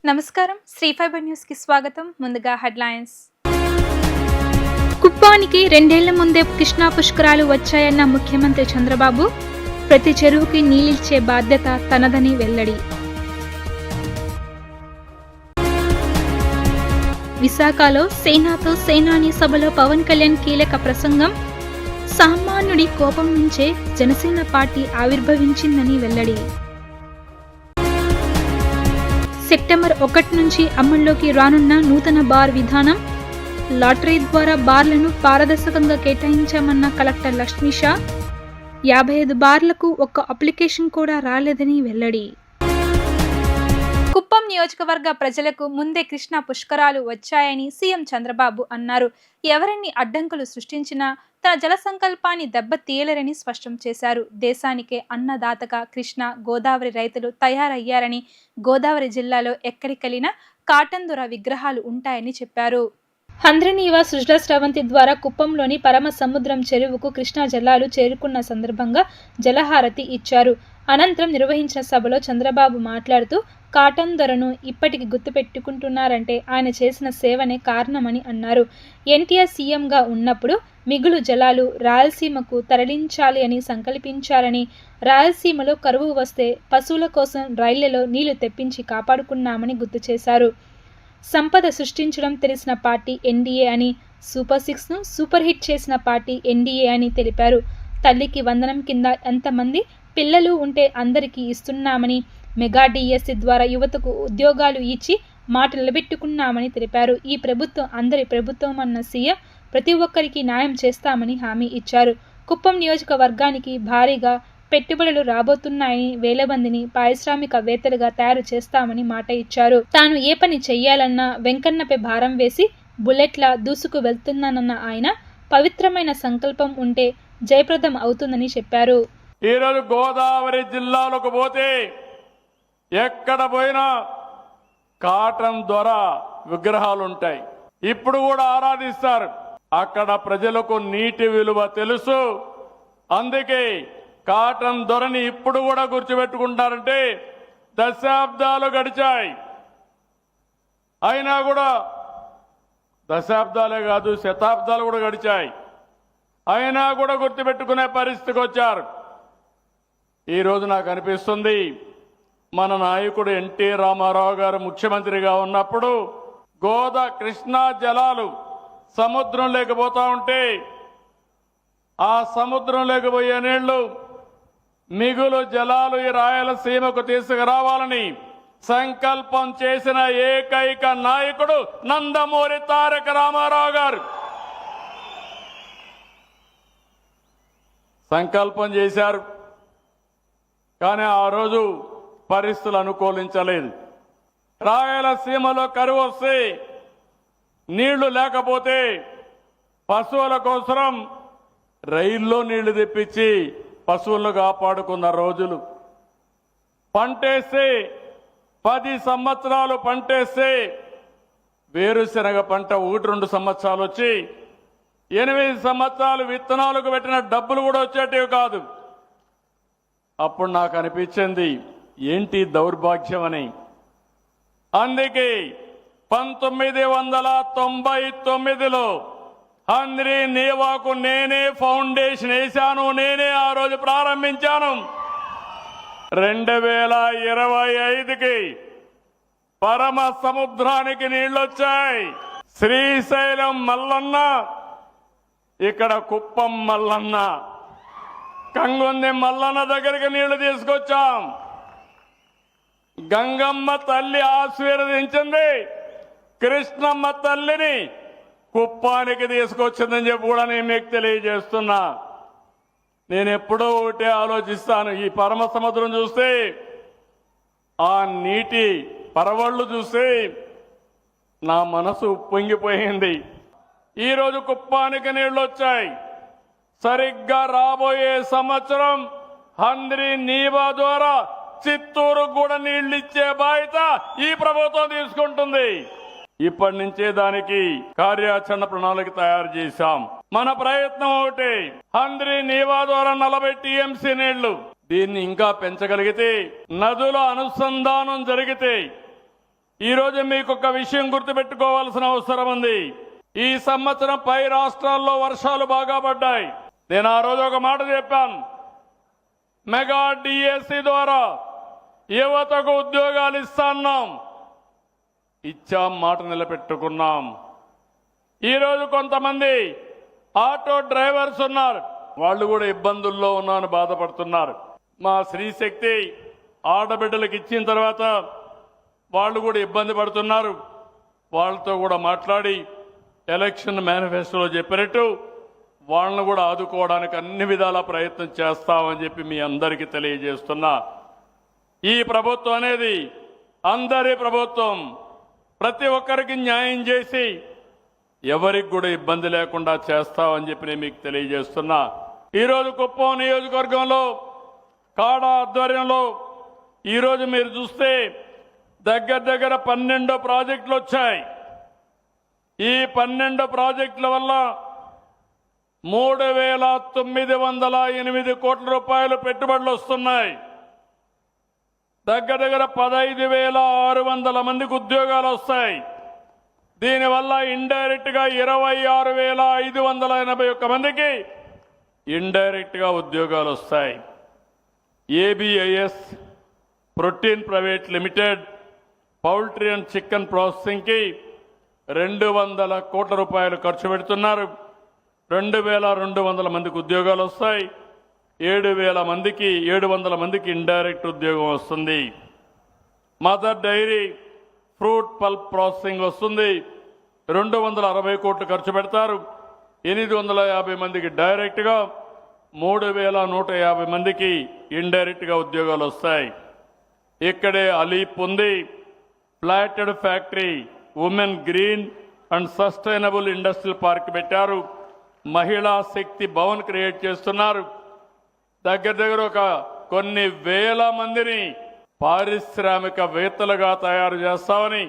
నమస్కారం Shri fibre news కి స్వాగతం. ముందుగా హెడ్లైన్స్. కుప్పానికి 2 ఏళ్ల ముందే కృష్ణా పుష్కరాలు వచ్చాయన్న ముఖ్యమంత్రి చంద్రబాబు. ప్రతి చెరువుకి నీళ్లిచ్చే బాధ్యత తనదని వెల్లడి. విశాఖలో సేనాతో సేనాని సభలో పవన్ కళ్యాణ్ కీలక ప్రసంగం. సామాన్యుడి కోపం నుంచే జనసేన పార్టీ ఆవిర్భవించిందని వెల్లడి. సెప్టెంబర్ 1 నుంచి అమల్లోకి రానున్న నూతన బార్ విధానం. లాటరీ ద్వారా బార్లను పారదర్శకంగా కేటాయించామన్న కలెక్టర్ లక్ష్మీషా. 55 బార్లకు ఒక్క అప్లికేషన్ కూడా రాలేదని వెల్లడి. కుప్పం నియోజకవర్గ ప్రజలకు ముందే కృష్ణా పుష్కరాలు వచ్చాయని సీఎం చంద్రబాబు అన్నారు. ఎవరిన్ని అడ్డంకులు సృష్టించినా తన జల సంకల్పాన్ని దెబ్బతీయలేరని స్పష్టం చేశారు. దేశానికే అన్నదాతగా కృష్ణా గోదావరి రైతులు తయారయ్యారని, గోదావరి జిల్లాలో ఎక్కడికెళ్లినా కాటన్ దొర విగ్రహాలు ఉంటాయని చెప్పారు. హంద్రినీవా సుజల స్రవంతి ద్వారా కుప్పంలోని పరమ సముద్రం చెరువుకు కృష్ణా జలాలు చేరుకున్న సందర్భంగా జలహారతి ఇచ్చారు. అనంతరం నిర్వహించిన సభలో చంద్రబాబు మాట్లాడుతూ, కాటన్ దొరను ఇప్పటికి గుర్తుపెట్టుకుంటున్నారంటే ఆయన చేసిన సేవనే కారణమని అన్నారు. ఎన్టీఆర్ సీఎంగా ఉన్నప్పుడు మిగులు జలాలు రాయలసీమకు తరలించాలి అని సంకల్పించారని, రాయలసీమలో కరువు వస్తే పశువుల కోసం రైళ్లలో నీళ్లు తెప్పించి కాపాడుకున్నామని గుర్తు చేశారు. సంపద సృష్టించడం తెలిసిన పార్టీ ఎన్డీఏ అని, సూపర్ 6ను సూపర్ హిట్ చేసిన పార్టీ ఎన్డీఏ అని తెలిపారు. తల్లికి వందనం కింద ఎంతమంది పిల్లలు ఉంటే అందరికీ ఇస్తున్నామని, మెగా డిఎస్సి ద్వారా యువతకు ఉద్యోగాలు ఇచ్చి మాట నిలబెట్టుకున్నామని తెలిపారు. ఈ ప్రభుత్వం అందరి ప్రభుత్వం అన్న సీఎం ప్రతి ఒక్కరికి న్యాయం చేస్తామని హామీ ఇచ్చారు. కుప్పం నియోజకవర్గానికి భారీగా పెట్టుబడులు రాబోతున్నాయని, వేల మందిని పారిశ్రామికవేత్తలుగా తయారు చేస్తామని మాట ఇచ్చారు. తాను ఏ పని చెయ్యాలన్నా వెంకన్నపై భారం వేసి బుల్లెట్లా దూసుకు వెళ్తున్నానన్న ఆయన, పవిత్రమైన సంకల్పం ఉంటే జయప్రదం అవుతుందని చెప్పారు. ఈరోజు గోదావరి జిల్లాలకు పోతే ఎక్కడ పోయినా కాటన్ దొర విగ్రహాలు ఉంటాయి. ఇప్పుడు కూడా ఆరాధిస్తారు. అక్కడ ప్రజలకు నీటి విలువ తెలుసు. అందుకే కాటన్ దొరని ఇప్పుడు కూడా గుర్తుపెట్టుకుంటారంటే దశాబ్దాలు గడిచాయి. అయినా కూడా దశాబ్దాలే కాదు శతాబ్దాలు కూడా గడిచాయి. అయినా కూడా గుర్తుపెట్టుకునే పరిస్థితికి వచ్చారు. ఈరోజు నాకు అనిపిస్తుంది, మన నాయకుడు ఎన్టీ రామారావు గారు ముఖ్యమంత్రిగా ఉన్నప్పుడు కృష్ణా జలాలు సముద్రం లేకపోతా ఉంటే ఆ సముద్రం లేకపోయే నీళ్లు మిగులు జలాలు ఈ రాయలసీమకు తీసుకురావాలని సంకల్పం చేసిన ఏకైక నాయకుడు నందమూరి తారక రామారావు గారు. సంకల్పం చేశారు, కానీ ఆ రోజు పరిస్థితులు అనుకూలించలేదు. రాయలసీమలో కరువు వస్తే నీళ్లు లేకపోతే పశువుల కోసం రైల్లో నీళ్లు తెప్పించి పశువులను కాపాడుకున్న రోజులు. పంటేస్తే 10 సంవత్సరాలు పంటేస్తే వేరుశనగ పంట 1-2 సంవత్సరాలు వచ్చి 8 సంవత్సరాలు విత్తనాలకు పెట్టిన డబ్బులు కూడా వచ్చేటివి కాదు. అప్పుడు నాకు అనిపించింది, ఏంటి దౌర్భాగ్యం అని. అందుకే 1999లో హంద్రినీవాకు నేనే ఫౌండేషన్ వేశాను, నేనే ఆ రోజు ప్రారంభించాను. 2025కి పరమ సముద్రానికి నీళ్లొచ్చాయి. శ్రీశైలం మల్లన్న, ఇక్కడ కుప్పం మల్లన్న, కంగుంది మల్లన్న దగ్గరికి నీళ్లు తీసుకొచ్చాం. గంగమ్మ తల్లి ఆశీర్వదించింది, కృష్ణమ్మ తల్లిని కుప్పానికి తీసుకొచ్చిందని చెప్పి కూడా నేను మీకు తెలియజేస్తున్నా. నేను ఎప్పుడో ఒకటే ఆలోచిస్తాను, ఈ పరమ సముద్రం చూస్తే, ఆ నీటి పరవళ్ళు చూస్తే నా మనసు పొంగిపోయింది. ఈరోజు కుప్పానికి నీళ్లు వచ్చాయి. సరిగ్గా రాబోయే సంవత్సరం హంద్రినీవా ద్వారా చిత్తూరు కూడా నీళ్లిచ్చే బాధ్యత ఈ ప్రభుత్వం తీసుకుంటుంది. ఇప్పటి నుంచే దానికి కార్యాచరణ ప్రణాళిక తయారు చేశాం. మన ప్రయత్నం ఒకటి, హంద్రినీవా ద్వారా 40 టీఎంసీ నీళ్లు, దీన్ని ఇంకా పెంచగలిగితే, నదుల అనుసంధానం జరిగితే ఈరోజు మీకు ఒక విషయం గుర్తుపెట్టుకోవాల్సిన అవసరం ఉంది. ఈ సంవత్సరం పై రాష్ట్రాల్లో వర్షాలు బాగా పడ్డాయి. నేను ఆ రోజు ఒక మాట చెప్పాను. మెగా డిఎస్సి ద్వారా యువతకు ఉద్యోగాలు ఇస్తాన్నాం. ఇచ్చాం, మాట నిలబెట్టుకున్నాం. ఈరోజు కొంతమంది ఆటో డ్రైవర్స్ ఉన్నారు, వాళ్ళు కూడా ఇబ్బందుల్లో ఉన్నారని బాధపడుతున్నారు. మా శ్రీశక్తి ఆడబిడ్డలకు ఇచ్చిన తర్వాత వాళ్ళు కూడా ఇబ్బంది పడుతున్నారు. వాళ్ళతో కూడా మాట్లాడి ఎలక్షన్ మేనిఫెస్టోలో చెప్పినట్టు వాళ్ళను కూడా ఆదుకోవడానికి అన్ని విధాల ప్రయత్నం చేస్తామని చెప్పి మీ అందరికీ తెలియజేస్తున్నా. ఈ ప్రభుత్వం అనేది అందరి ప్రభుత్వం. ప్రతి ఒక్కరికి న్యాయం చేసి ఎవరికి కూడా ఇబ్బంది లేకుండా చేస్తామని చెప్పి నేను మీకు తెలియజేస్తున్నా. ఈరోజు కుప్పం నియోజకవర్గంలో కాడా ఆధ్వర్యంలో ఈరోజు మీరు చూస్తే దగ్గర 12 ప్రాజెక్టులు వచ్చాయి. ఈ 12 ప్రాజెక్టుల వల్ల 3,908 కోట్ల రూపాయలు పెట్టుబడులు వస్తున్నాయి. దగ్గర 15,600 మందికి ఉద్యోగాలు వస్తాయి. దీనివల్ల ఇండైరెక్ట్ గా 26,581 మందికి ఇండైరెక్ట్ గా ఉద్యోగాలు వస్తాయి. ABIS protein private limited poultry and chicken processing కి 200 కోట్ల రూపాయలు ఖర్చు పెడుతున్నారు. 2,200 మందికి ఉద్యోగాలు వస్తాయి. 700 మందికి ఇండైరెక్ట్ ఉద్యోగం వస్తుంది. Mother Dairy fruit pulp processing వస్తుంది. 260 కోట్లు ఖర్చు పెడతారు. 850 మందికి డైరెక్ట్ గా, 3,150 మందికి ఇండైరెక్ట్ గా ఉద్యోగాలు వస్తాయి. ఇక్కడే అలీప్ ఉంది, plotted factory, women green and sustainable industrial park పెట్టారు. మహిళా శక్తి భవన్ క్రియేట్ చేస్తున్నారు. దగ్గర ఒక కొన్ని వేల మందిని పారిశ్రామికవేత్తలుగా తయారు చేస్తామని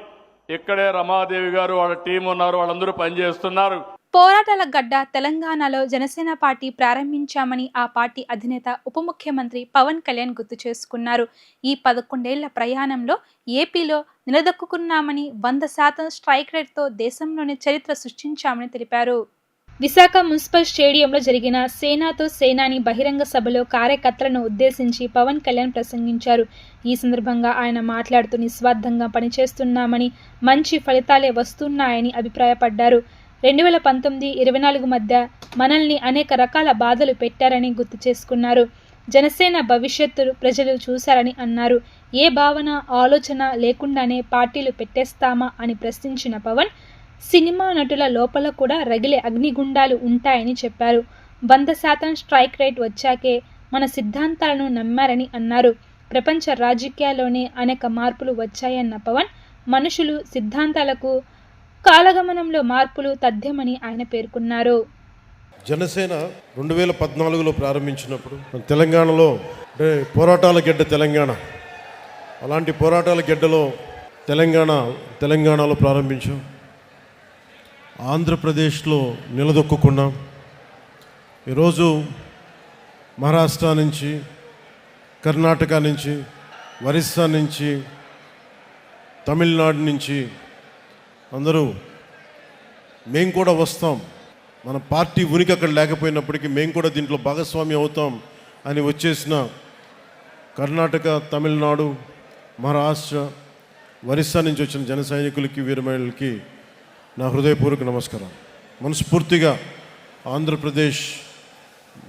ఇక్కడే రమాదేవి గారు వాళ్ళ టీం ఉన్నారు, వాళ్ళందరూ పనిచేస్తున్నారు. పోరాటాల గడ్డ తెలంగాణలో జనసేన పార్టీ ప్రారంభించామని ఆ పార్టీ అధినేత ఉప ముఖ్యమంత్రి పవన్ కళ్యాణ్ గుర్తు చేసుకున్నారు. ఈ 11 ఏళ్ల ప్రయాణంలో ఏపీలో నిలదొక్కున్నామని 100% స్ట్రైక్ రేట్తో దేశంలోనే చరిత్ర సృష్టించామని తెలిపారు. విశాఖ మున్సిపల్ స్టేడియంలో జరిగిన సేనాతో సేనాని బహిరంగ సభలో కార్యకర్తలను ఉద్దేశించి పవన్ కళ్యాణ్ ప్రసంగించారు. ఈ సందర్భంగా ఆయన మాట్లాడుతూ నిస్వార్థంగా పనిచేస్తున్నామని, మంచి ఫలితాలే వస్తున్నాయని అభిప్రాయపడ్డారు. 2019-24 మధ్య మనల్ని అనేక రకాల బాధలు పెట్టారని గుర్తు చేసుకున్నారు. జనసేన భవిష్యత్తు ప్రజలు చూశారని అన్నారు. ఏ భావన, ఆలోచన లేకుండానే పార్టీలు పెట్టేస్తామా అని ప్రశ్నించిన పవన్, సినిమా నటుల లోపల కూడా రగిలే అగ్నిగుండాలు ఉంటాయని చెప్పారు. 100% స్ట్రైక్ రేట్ వచ్చాకే మన సిద్ధాంతాలను నమ్మారని అన్నారు. ప్రపంచ రాజకీయాల్లోనే అనేక మార్పులు వచ్చాయన్న పవన్, మనుషులు సిద్ధాంతాలకు కాలగమనంలో మార్పులు తథ్యమని ఆయన పేర్కొన్నారు. జనసేన 2014లో ప్రారంభించినప్పుడు తెలంగాణలో పోరాటాల గడ్డ తెలంగాణ, అలాంటి పోరాటాల గడ్డలో తెలంగాణలో ప్రారంభించాం. ఆంధ్రప్రదేశ్లో నిలదొక్కున్నాం. ఈరోజు మహారాష్ట్ర నుంచి, కర్ణాటక నుంచి, ఒరిస్సా నుంచి, తమిళనాడు నుంచి అందరూ మేము కూడా వస్తాం, మన పార్టీ ఉనికి అక్కడ లేకపోయినప్పటికీ మేము కూడా దీంట్లో భాగస్వామ్యం అవుతాం అని వచ్చేసిన కర్ణాటక, తమిళనాడు, మహారాష్ట్ర, ఒరిస్సా నుంచి వచ్చిన జన సైనికులకి, వీరమహిళలకి నా హృదయపూర్వక నమస్కారం. మనస్ఫూర్తిగా ఆంధ్రప్రదేశ్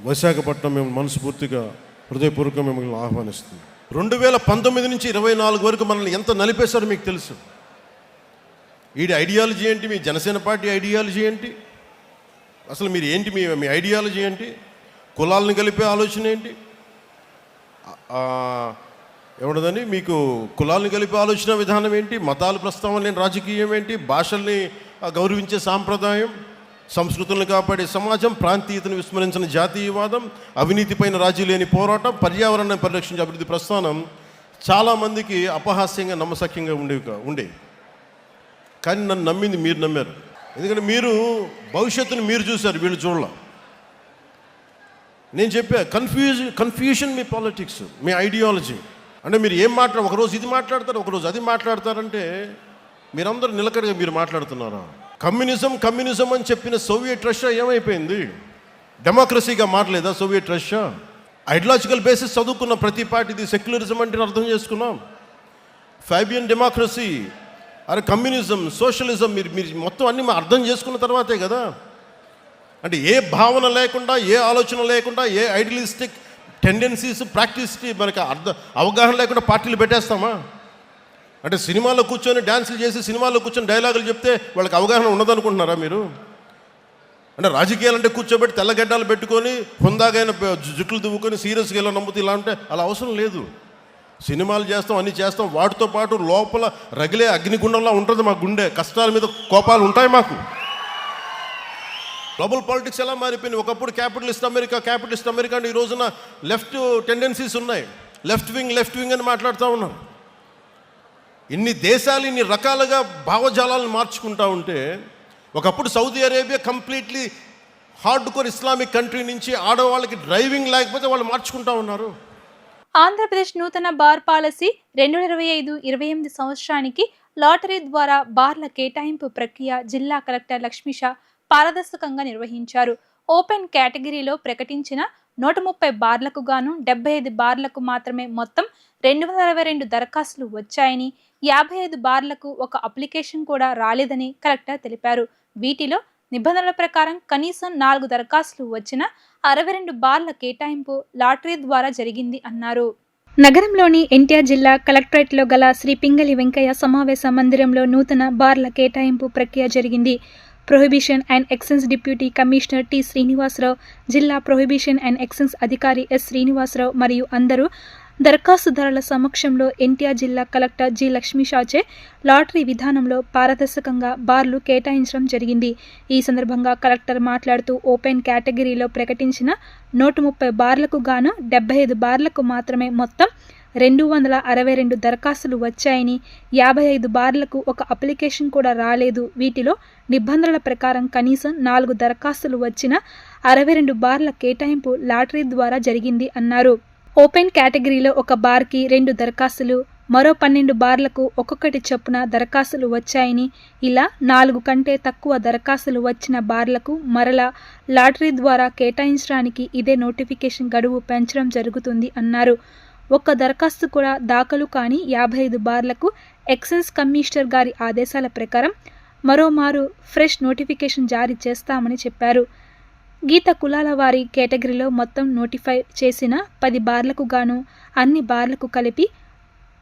విశాఖపట్నం మేము మనస్ఫూర్తిగా హృదయపూర్వకంగా మిమ్మల్ని ఆహ్వానిస్తుంది. 2019 నుంచి 24 వరకు మనల్ని ఎంత నలిపేశారో మీకు తెలుసు. వీడి ఐడియాలజీ ఏంటి, మీ జనసేన పార్టీ ఐడియాలజీ ఏంటి, అసలు మీరు ఏంటి, మీ ఐడియాలజీ ఏంటి, కులాలను కలిపే ఆలోచన ఏంటి, ఏమన్నదని మీకు కులాలను కలిపే ఆలోచన విధానం ఏంటి, మతాల ప్రస్తావన లేని రాజకీయం ఏంటి, భాషల్ని గౌరవించే సాంప్రదాయం, సంస్కృతులను కాపాడే సమాజం, ప్రాంతీయతను విస్మరించిన జాతీయవాదం, అవినీతిపైన రాజీ లేని పోరాటం, పర్యావరణాన్ని పరిరక్షించే అభివృద్ధి ప్రస్థానం చాలామందికి అపహాస్యంగా నమ్మశక్యంగా ఉండేవి. కానీ నన్ను నమ్మింది మీరు నమ్మారు. ఎందుకంటే మీరు భవిష్యత్తును మీరు చూశారు, వీళ్ళు చూడాల. నేను చెప్పా, కన్ఫ్యూజన్ మీ పాలిటిక్స్, మీ ఐడియాలజీ. అంటే మీరు ఏం ఒకరోజు ఇది మాట్లాడతారు, ఒకరోజు అది మాట్లాడతారంటే మీరందరూ నిలకడగా మీరు మాట్లాడుతున్నారా? కమ్యూనిజం కమ్యూనిజం అని చెప్పిన సోవియట్ రష్యా ఏమైపోయింది? డెమోక్రసీగా మారలేదా సోవియట్ రష్యా? ఐడియాలజికల్ బేసిస్ చదువుకున్న ప్రతి పార్టీది సెక్యులరిజం అంటే అర్థం చేసుకున్నాం. ఫాబియన్ డెమోక్రసీ, అరే కమ్యూనిజం, సోషలిజం, మీరు మొత్తం అన్నీ అర్థం చేసుకున్న తర్వాతే కదా. అంటే ఏ భావన లేకుండా, ఏ ఆలోచన లేకుండా, ఏ ఐడియలిస్టిక్ టెండెన్సీస్ ప్రాక్టీస్కి మనకి అవగాహన లేకుండా పార్టీలు పెట్టేస్తామా? అంటే సినిమాలో కూర్చొని డ్యాన్సులు చేసి, సినిమాలో కూర్చొని డైలాగులు చెప్తే వాళ్ళకి అవగాహన ఉండదనుకుంటున్నారా మీరు? అంటే రాజకీయాలు అంటే కూర్చోబెట్టి తెల్లగడ్డలు పెట్టుకొని హుందాగైన జుట్లు దువ్వుకొని సీరియస్గా ఇలా నమ్ముతూ ఇలా అంటే అలా అవసరం లేదు. సినిమాలు చేస్తాం, అన్నీ చేస్తాం, వాటితో పాటు లోపల రగిలే అగ్నిగుండంలా ఉంటుంది మా గుండె. కష్టాల మీద కోపాలు ఉంటాయి మాకు. గ్లోబల్ పాలిటిక్స్ ఎలా మారిపోయింది? ఒకప్పుడు క్యాపిటలిస్ట్ అమెరికా అంటే ఈ రోజున లెఫ్ట్ టెండెన్సీస్ ఉన్నాయి. లెఫ్ట్ వింగ్ అని మాట్లాడుతూ ఉన్నారు. ఇన్ని దేశాలు ఇన్ని రకాలుగా భావజాలాలను మార్చుకుంటా ఉంటే, ఒకప్పుడు Saudi Arabia completely hard core Islamic country నుంచి ఆడవాళ్ళకి డ్రైవింగ్ లేకపోతే వాళ్ళు మార్చుకుంటా ఉన్నారు. ఆంధ్రప్రదేశ్ నూతన బార్ పాలసీ 2025-28 సంవత్సరానికి లాటరీ ద్వారా బార్ల కేటాయింపు ప్రక్రియ జిల్లా కలెక్టర్ లక్ష్మీషా పారదర్శకంగా నిర్వహించారు. ఓపెన్ కేటగిరీలో ప్రకటించిన 130 బార్లకు గాను 75 బార్లకు మాత్రమే మొత్తం 262 దరఖాస్తులు వచ్చాయని, 55 బార్లకు ఒక అప్లికేషన్ కూడా రాలేదని కలెక్టర్ తెలిపారు. వీటిలో నిబంధనల ప్రకారం కనీసం 4 దరఖాస్తులు వచ్చిన 62 బార్ల కేటాయింపు లాటరీ ద్వారా జరిగింది అన్నారు. నగరంలోని ఎన్టీఆర్ జిల్లా కలెక్టరేట్లో గల శ్రీ పింగళి వెంకయ్య సమావేశ మందిరంలో నూతన బార్ల కేటాయింపు ప్రక్రియ జరిగింది. Prohibition and excise deputy commissioner T Srinivasarao, జిల్లా ప్రొహిబిషన్ అండ్ ఎక్సైజ్ అధికారి ఎస్ శ్రీనివాసరావు మరియు అందరూ దరఖాస్తుదారుల సమక్షంలో ఎన్టీఆర్ జిల్లా కలెక్టర్ జి లక్ష్మీషాచే లాటరీ విధానంలో పారదర్శకంగా బార్లు కేటాయించడం జరిగింది. ఈ సందర్భంగా కలెక్టర్ మాట్లాడుతూ ఓపెన్ కేటగిరీలో ప్రకటించిన 130 బార్లకు గాను 75 బార్లకు మాత్రమే మొత్తం 262 దరఖాస్తులు వచ్చాయని, 55 బార్లకు ఒక అప్లికేషన్ కూడా రాలేదు. వీటిలో నిబంధనల ప్రకారం కనీసం 4 దరఖాస్తులు వచ్చిన 62 బార్ల కేటాయింపు లాటరీ ద్వారా జరిగింది అన్నారు. ఓపెన్ కేటగిరీలో ఒక బార్కి 2 దరఖాస్తులు, మరో 12 బార్లకు ఒక్కొక్కటి చొప్పున దరఖాస్తులు వచ్చాయని, ఇలా 4 కంటే తక్కువ దరఖాస్తులు వచ్చిన బార్లకు మరలా లాటరీ ద్వారా కేటాయించడానికి ఇదే నోటిఫికేషన్ గడువు పెంచడం జరుగుతుంది అన్నారు. ఒక్క దరఖాస్తు కూడా దాఖలు కాని 55 బార్లకు ఎక్సైజ్ కమిషనర్ గారి ఆదేశాల ప్రకారం మరోమారు ఫ్రెష్ నోటిఫికేషన్ జారీ చేస్తామని చెప్పారు. గీత కులాల వారి కేటగిరీలో మొత్తం నోటిఫై చేసిన 10 బార్లకు గాను అన్ని బార్లకు కలిపి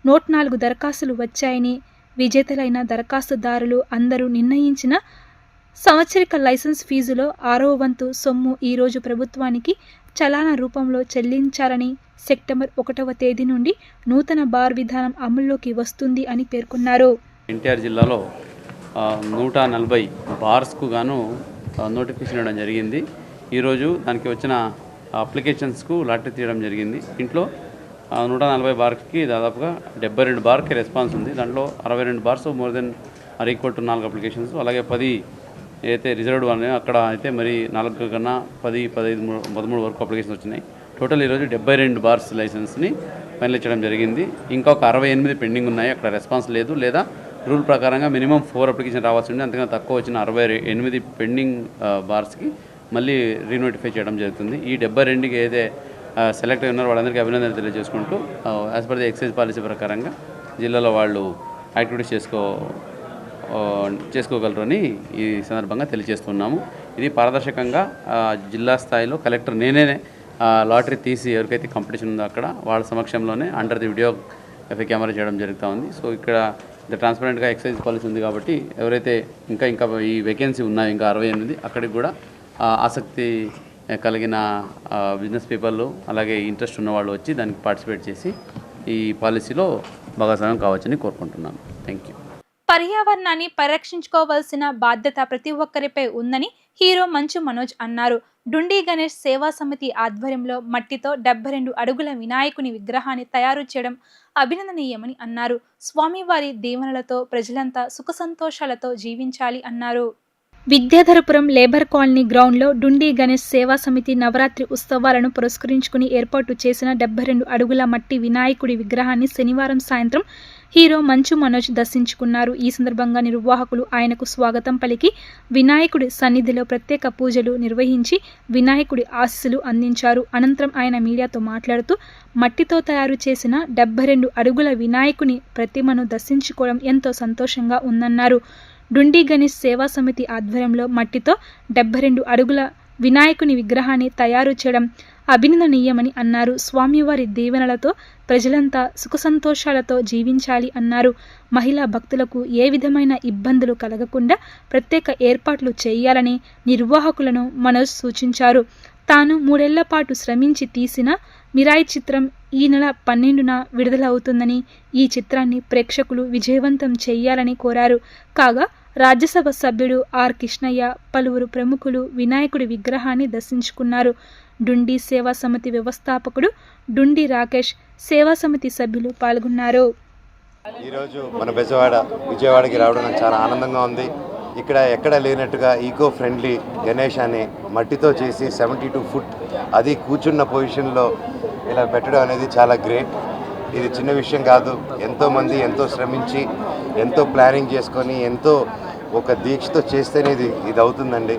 104 దరఖాస్తులు వచ్చాయని, విజేతలైన దరఖాస్తుదారులు అందరూ నిర్ణయించిన సంవత్సరిక లైసెన్స్ ఫీజులో 6వ వంతు సొమ్ము ఈరోజు ప్రభుత్వానికి చలానా రూపంలో చెల్లించాలని, సెప్టెంబర్ 1వ తేదీ నుండి నూతన బార్ విధానం అమల్లోకి వస్తుంది అని పేర్కొన్నారు. ఎన్టీఆర్ జిల్లాలో 140 బార్స్కు గాను నోటిఫికేషన్ ఇవ్వడం జరిగింది. ఈరోజు దానికి వచ్చిన అప్లికేషన్స్కు లాటరీ తీయడం జరిగింది. ఇంట్లో 140 బార్కి దాదాపుగా 72 బార్కి రెస్పాన్స్ ఉంది. దాంట్లో 62 bars more than or equal to 4 applications, అలాగే 10 అయితే రిజర్వ్డ్ ఉన్నాయో అక్కడ అయితే మరి 4 కన్నా 10, 15, 13 వరకు అప్లికేషన్స్ వచ్చినాయి. టోటల్ ఈరోజు 72 బార్స్ లైసెన్స్ని ఫైనల్ చేయడం జరిగింది. ఇంకొక 68 పెండింగ్ ఉన్నాయి, అక్కడ రెస్పాన్స్ లేదు, లేదా రూల్ ప్రకారంగా మినిమం 4 అప్లికేషన్ రావాల్సి ఉంది. అంతకన్నా తక్కువ వచ్చిన 68 పెండింగ్ బార్స్కి మళ్ళీ రీనోటిఫై చేయడం జరుగుతుంది. ఈ 72కి ఏదైతే సెలెక్ట్ అయి ఉన్నారో వాళ్ళందరికీ అభినందనలు తెలియజేసుకుంటూ as per the excise policy ప్రకారంగా జిల్లాలో వాళ్ళు యాక్టివిటీస్ చేసుకోగలరని ఈ సందర్భంగా తెలియజేస్తున్నాము. ఇది పారదర్శకంగా జిల్లా స్థాయిలో కలెక్టర్ నేనే లాటరీ తీసి ఎవరికైతే కాంపిటీషన్ ఉందో అక్కడ వాళ్ళ సమక్షంలోనే అండర్ ది వీడియో కెమెరా చేయడం జరుగుతూ ఉంది. సో ఇక్కడ ట్రాన్స్పరెంట్గా ఎక్సైజ్ పాలసీ ఉంది కాబట్టి ఎవరైతే ఇంకా ఈ వేకెన్సీ ఉన్నాయో ఇంకా 68 అక్కడికి కూడా ఆసక్తి కలిగిన బిజినెస్ పీపుల్ అలాగే ఇంట్రెస్ట్ ఉన్న వాళ్ళు వచ్చి దానికి పార్టిసిపేట్ చేసి ఈ పాలసీలో భాగస్వామ్యం కావచ్చని కోరుకుంటున్నాను. Thank you. పర్యావరణాన్ని పరిరక్షించుకోవాల్సిన బాధ్యత ప్రతి ఒక్కరిపై ఉందని హీరో మంచు మనోజ్ అన్నారు. డుండి గణేష్ సేవా సమితి ఆధ్వర్యంలో మట్టితో 72 అడుగుల వినాయకుని విగ్రహాన్ని తయారు చేయడం అభినందనీయమని అన్నారు. స్వామివారి దీవెనలతో ప్రజలంతా సుఖ సంతోషాలతో జీవించాలి అన్నారు. విద్యాధరపురం లేబర్ కాలనీ గ్రౌండ్లో డుండి గణేష్ సేవా సమితి నవరాత్రి ఉత్సవాలను పురస్కరించుకుని ఏర్పాటు చేసిన 72 అడుగుల మట్టి వినాయకుడి విగ్రహాన్ని శనివారం సాయంత్రం హీరో మంచు మనోజ్ దర్శించుకున్నారు. ఈ సందర్భంగా నిర్వాహకులు ఆయనకు స్వాగతం పలికి వినాయకుడి సన్నిధిలో ప్రత్యేక పూజలు నిర్వహించి వినాయకుడి ఆశీస్సులు అందించారు. అనంతరం ఆయన మీడియాతో మాట్లాడుతూ మట్టితో తయారు చేసిన 72 అడుగుల వినాయకుని ప్రతిమను దర్శించుకోవడం ఎంతో సంతోషంగా ఉందన్నారు. డుండి గణేష్ సేవా సమితి ఆధ్వర్యంలో మట్టితో 72 అడుగుల వినాయకుని విగ్రహాన్ని తయారు చేయడం అభినందనీయమని అన్నారు. స్వామివారి దీవెనలతో ప్రజలంతా సుఖ సంతోషాలతో జీవించాలి అన్నారు. మహిళా భక్తులకు ఏ విధమైన ఇబ్బందులు కలగకుండా ప్రత్యేక ఏర్పాట్లు చేయాలని నిర్వాహకులను మనోజ్ సూచించారు. తాను 3 ఏళ్ల పాటు శ్రమించి తీసిన మిరాయి చిత్రం ఈ నెల 12న విడుదలవుతుందని, ఈ చిత్రాన్ని ప్రేక్షకులు విజయవంతం చేయాలని కోరారు. కాగా రాజ్యసభ సభ్యుడు ఆర్ కృష్ణయ్య, పలువురు ప్రముఖులు వినాయకుడి విగ్రహాన్ని దర్శించుకున్నారు. డుండి సేవా సమితి వ్యవస్థాపకుడు డుండి రాకేష్, సేవా సమితి సభ్యులు పాల్గొన్నారు. ఈరోజు మన విజయవాడకి రావడం నాకు చాలా ఆనందంగా ఉంది. ఇక్కడ ఎక్కడ లేనట్టుగా ఈకో ఫ్రెండ్లీ గణేష్ అని మట్టితో చేసి 72 ఫుట్ అది కూర్చున్న పొజిషన్లో ఇలా పెట్టడం అనేది చాలా గ్రేట్. ఇది చిన్న విషయం కాదు. ఎంతోమంది ఎంతో శ్రమించి ఎంతో ప్లానింగ్ చేసుకొని ఎంతో ఒక దీక్షతో చేస్తేనే ఇది అవుతుందండి.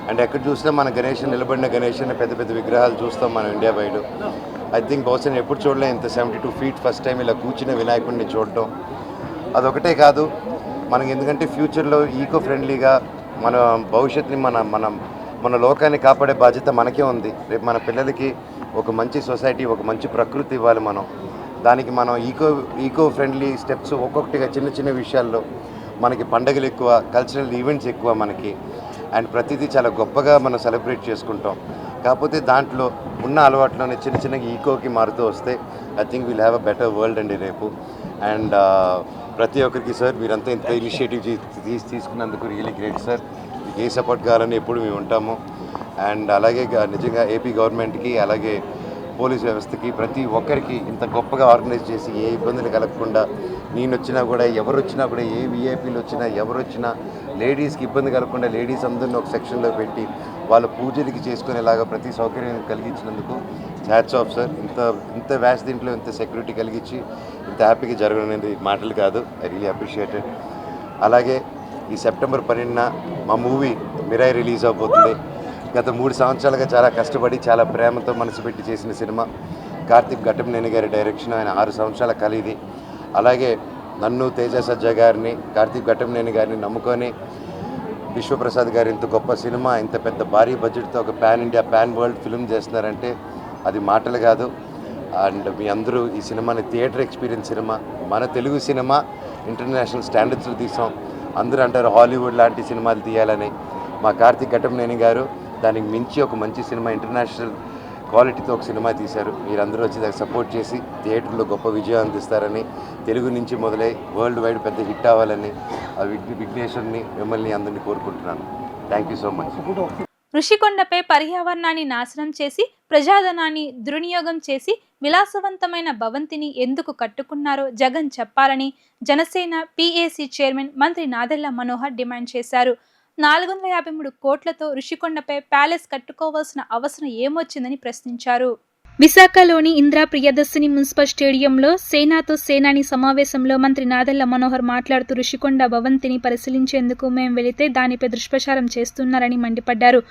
అండ్ ఎక్కడ చూసినా మన గణేష్ నిలబడిన గణేష్ పెద్ద పెద్ద విగ్రహాలు చూస్తాం మనం ఇండియా బయట. ఐ థింక్ బహుశా ఎప్పుడు చూడలే ఇంత 72 ఫీట్ ఫస్ట్ టైం ఇలా కూర్చున్న వినాయకుడిని చూడటం. అదొకటే కాదు మనకి, ఎందుకంటే ఫ్యూచర్లో ఈకో ఫ్రెండ్లీగా మన భవిష్యత్తుని మన లోకాన్ని కాపాడే బాధ్యత మనకే ఉంది. రేపు మన పిల్లలకి ఒక మంచి సొసైటీ, ఒక మంచి ప్రకృతి ఇవ్వాలి మనం. దానికి మనం ఈకో ఫ్రెండ్లీ స్టెప్స్ ఒక్కొక్కటిగా చిన్న చిన్న విషయాల్లో మనకి పండుగలు ఎక్కువ, కల్చరల్ ఈవెంట్స్ ఎక్కువ మనకి, అండ్ ప్రతిదీ చాలా గొప్పగా మనం సెలబ్రేట్ చేసుకుంటాం. కాకపోతే దాంట్లో ఉన్న అలవాట్లోనే చిన్న చిన్నగా ఈకోకి మారుతూ వస్తే I think will have a better world అండి రేపు. అండ్ ప్రతి ఒక్కరికి సార్ మీరంతా ఇంత ఇనిషియేటివ్ తీసుకున్నందుకు రియలీ గ్రేట్ సార్. మీకు ఏ సపోర్ట్ కావాలని ఎప్పుడు మేము ఉంటాము. అండ్ అలాగే నిజంగా ఏపీ గవర్నమెంట్కి, అలాగే పోలీస్ వ్యవస్థకి, ప్రతి ఒక్కరికి ఇంత గొప్పగా ఆర్గనైజ్ చేసి ఏ ఇబ్బందులు కలగకుండా, నేను వచ్చినా కూడా ఎవరు వచ్చినా కూడా, ఏ విఐపీలు వచ్చినా ఎవరు వచ్చినా లేడీస్కి ఇబ్బంది కలగకుండా లేడీస్ అందరిని ఒక సెక్షన్లో పెట్టి వాళ్ళ పూజలకి చేసుకునేలాగా ప్రతి సౌకర్యం కలిగించినందుకు హ్యాట్స్ ఆఫ్ సార్. ఇంత వ్యాస్ దీంట్లో ఇంత సెక్యూరిటీ కలిగించి ఇంత హ్యాపీగా జరగనేది మాటలు కాదు. I really appreciated. అలాగే ఈ సెప్టెంబర్ 12న మా మూవీ మిరాయి రిలీజ్ అవబోతుంది. గత 3 సంవత్సరాలుగా చాలా కష్టపడి చాలా ప్రేమతో మనసు పెట్టి చేసిన సినిమా. కార్తీక్ ఘట్టమనేని గారి డైరెక్షన్, ఆయన 6 సంవత్సరాల కల ఇది. అలాగే నన్ను, తేజ సజ్జా గారిని, కార్తీక్ ఘట్టమనేని గారిని నమ్ముకొని విశ్వప్రసాద్ గారు ఇంత గొప్ప సినిమా, ఇంత పెద్ద భారీ బడ్జెట్తో ఒక pan India, pan world film చేస్తున్నారంటే అది మాటలు కాదు. అండ్ మీ అందరూ ఈ సినిమాని థియేటర్ ఎక్స్పీరియన్స్ సినిమా, మన తెలుగు సినిమా ఇంటర్నేషనల్ స్టాండర్డ్స్లో తీసాం. అందరూ అంటారు హాలీవుడ్ లాంటి సినిమాలు తీయాలని. మా కార్తీక్ ఘట్టమనేని గారు దానికి మించి ఒక మంచి సినిమా, ఇంటర్నేషనల్ క్వాలిటీతో ఒక సినిమా తీశారు. మీరందరూ వచ్చి దానికి సపోర్ట్ చేసి థియేటర్లో గొప్ప విజయం అందిస్తారని, తెలుగు నుంచి మొదలై వరల్డ్ వైడ్ పెద్ద హిట్ అవ్వాలని ఆ విఘ్నేశ్వరుని మిమ్మల్ని అందరినీ కోరుకుంటున్నాను. Thank you so much. ఋషికొండపై పర్యావరణాన్ని నాశనం చేసి ప్రజాధనాన్ని దుర్వినియోగం చేసి విలాసవంతమైన భవంతిని ఎందుకు కట్టుకున్నారో జగన్ చెప్పాలని జనసేన పిఏసి చైర్మన్ మంత్రి నాదెళ్ల మనోహర్ డిమాండ్ చేశారు. 453 కోట్లతో ఋషికొండపై ప్యాలెస్ కట్టుకోవాల్సిన అవసరం ఏమొచ్చిందని ప్రశ్నించారు. విశాఖలోని ఇందిరా ప్రియదర్శిని మున్సిపల్ స్టేడియంలో సేనాతో సేనాని సమావేశంలో మంత్రి నాదెళ్ల మనోహర్ మాట్లాడుతూ ఋషికొండ భవంతిని పరిశీలించేందుకు మేం వెళితే దానిపై దుష్ప్రచారం చేస్తున్నారని మండిపడ్డారు.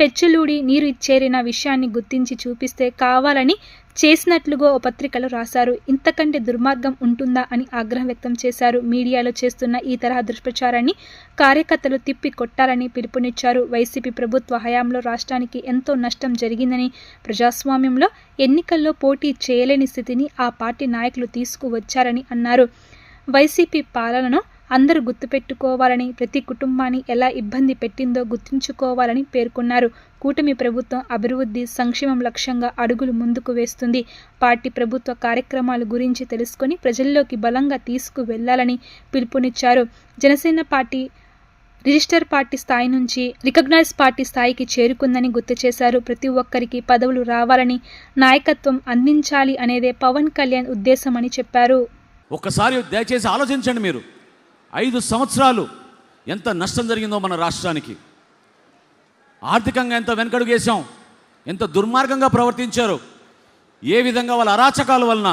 పెచ్చులూడి నీరు చేరిన విషయాన్ని గుర్తించి చూపిస్తే కావాలని చేసినట్లుగా ఓ పత్రికలో రాశారు. ఇంతకంటే దుర్మార్గం ఉంటుందా అని ఆగ్రహం వ్యక్తం చేశారు. మీడియాలో చేస్తున్న ఈ తరహా దుష్ప్రచారాన్ని కార్యకర్తలు తిప్పి కొట్టాలని పిలుపునిచ్చారు. వైసీపీ ప్రభుత్వ హయాంలో రాష్ట్రానికి ఎంతో నష్టం జరిగిందని, ప్రజాస్వామ్యంలో ఎన్నికల్లో పోటీ చేయలేని స్థితిని ఆ పార్టీ నాయకులు తీసుకువచ్చారని అన్నారు. వైసీపీ పాలనను అందరూ గుర్తుపెట్టుకోవాలని, ప్రతి కుటుంబాన్ని ఎలా ఇబ్బంది పెట్టిందో గుర్తుంచుకోవాలని పేర్కొన్నారు. కూటమి ప్రభుత్వం అభివృద్ధి, సంక్షేమం లక్ష్యంగా అడుగులు ముందుకు వేస్తుంది. పార్టీ ప్రభుత్వ కార్యక్రమాల గురించి తెలుసుకొని ప్రజల్లోకి బలంగా తీసుకువెళ్లాలని పిలుపునిచ్చారు. జనసేన పార్టీ రిజిస్టర్ పార్టీ స్థాయి నుంచి రికగ్నైజ్ పార్టీ స్థాయికి చేరుకుందని గుర్తు చేశారు. ప్రతి ఒక్కరికి పదవులు రావాలని, నాయకత్వం అందించాలి అనేదే పవన్ కళ్యాణ్ ఉద్దేశమని చెప్పారు. ఒక్కసారి దయచేసి ఆలోచించండి. మీరు 5 సంవత్సరాలు ఎంత నష్టం జరిగిందో మన రాష్ట్రానికి. ఆర్థికంగా ఎంత వెనకడుగేశాం, ఎంత దుర్మార్గంగా ప్రవర్తించారు, ఏ విధంగా వాళ్ళ అరాచకాల వలన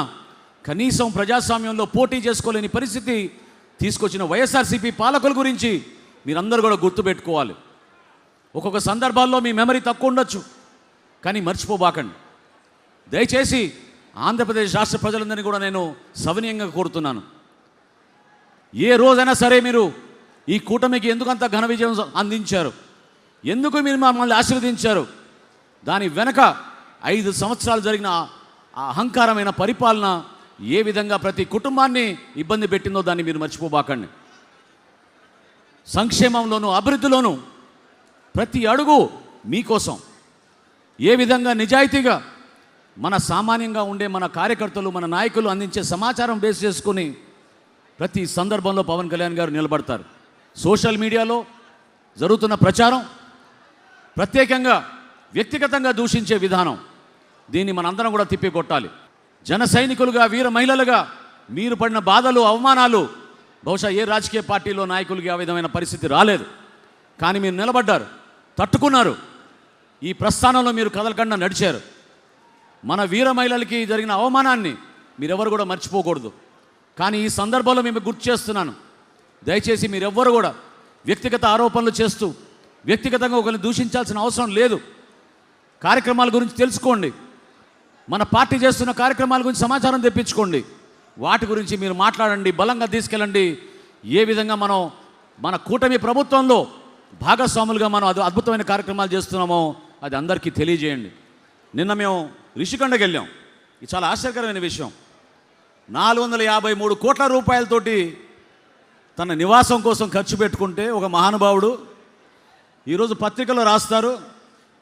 కనీసం ప్రజాస్వామ్యంలో పోటీ చేసుకోలేని పరిస్థితి తీసుకొచ్చిన వైఎస్ఆర్సీపీ పాలకుల గురించి మీరందరూ కూడా గుర్తుపెట్టుకోవాలి. ఒక్కొక్క సందర్భాల్లో మీ మెమరీ తక్కువ ఉండొచ్చు, కానీ మర్చిపోబాకండి. దయచేసి ఆంధ్రప్రదేశ్ రాష్ట్ర ప్రజలందరినీ కూడా నేను సవినయంగా కోరుతున్నాను. ఏ రోజైనా సరే మీరు ఈ కూటమికి ఎందుకంత ఘన విజయం అందించారు, ఎందుకు మీరు మమ్మల్ని ఆశీర్వదించారు, దాని వెనక 5 సంవత్సరాలు జరిగిన ఆ అహంకారమైన పరిపాలన ఏ విధంగా ప్రతి కుటుంబాన్ని ఇబ్బంది పెట్టిందో దాన్ని మీరు మర్చిపోబాకండి. సంక్షేమంలోనూ అభివృద్ధిలోనూ ప్రతి అడుగు మీకోసం ఏ విధంగా నిజాయితీగా మన సామాన్యంగా ఉండే మన కార్యకర్తలు, మన నాయకులు అందించే సమాచారం బేస్ చేసుకుని ప్రతి సందర్భంలో పవన్ కళ్యాణ్ గారు నిలబడతారు. సోషల్ మీడియాలో జరుగుతున్న ప్రచారం, ప్రత్యేకంగా వ్యక్తిగతంగా దూషించే విధానం, దీన్ని మనందరం కూడా తిప్పికొట్టాలి. జన సైనికులుగా, వీర మహిళలుగా మీరు పడిన బాధలు, అవమానాలు బహుశా ఏ రాజకీయ పార్టీలో నాయకులకి ఆ విధమైన పరిస్థితి రాలేదు. కానీ మీరు నిలబడ్డారు, తట్టుకున్నారు. ఈ ప్రస్థానంలో మీరు కదలకుండా నడిచారు. మన వీర మహిళలకి జరిగిన అవమానాన్ని మీరెవరు కూడా మర్చిపోకూడదు. కానీ ఈ సందర్భంలో మేము గుర్తు చేస్తున్నాను, దయచేసి మీరెవ్వరు కూడా వ్యక్తిగత ఆరోపణలు చేస్తూ వ్యక్తిగతంగా ఒకరిని దూషించాల్సిన అవసరం లేదు. కార్యక్రమాల గురించి తెలుసుకోండి, మన పార్టీ చేస్తున్న కార్యక్రమాల గురించి సమాచారం తెప్పించుకోండి, వాటి గురించి మీరు మాట్లాడండి, బలంగా తీసుకెళ్ళండి. ఏ విధంగా మనం మన కూటమి ప్రభుత్వంలో భాగస్వాములుగా మనం అద్భుతమైన కార్యక్రమాలు చేస్తున్నామో అది అందరికీ తెలియజేయండి. నిన్న మేము రిషికొండకి వెళ్ళాం. ఇది చాలా ఆశ్చర్యకరమైన విషయం. 453 కోట్ల రూపాయలతోటి తన నివాసం కోసం ఖర్చు పెట్టుకుంటే ఒక మహానుభావుడు ఈరోజు పత్రికలో రాస్తారు,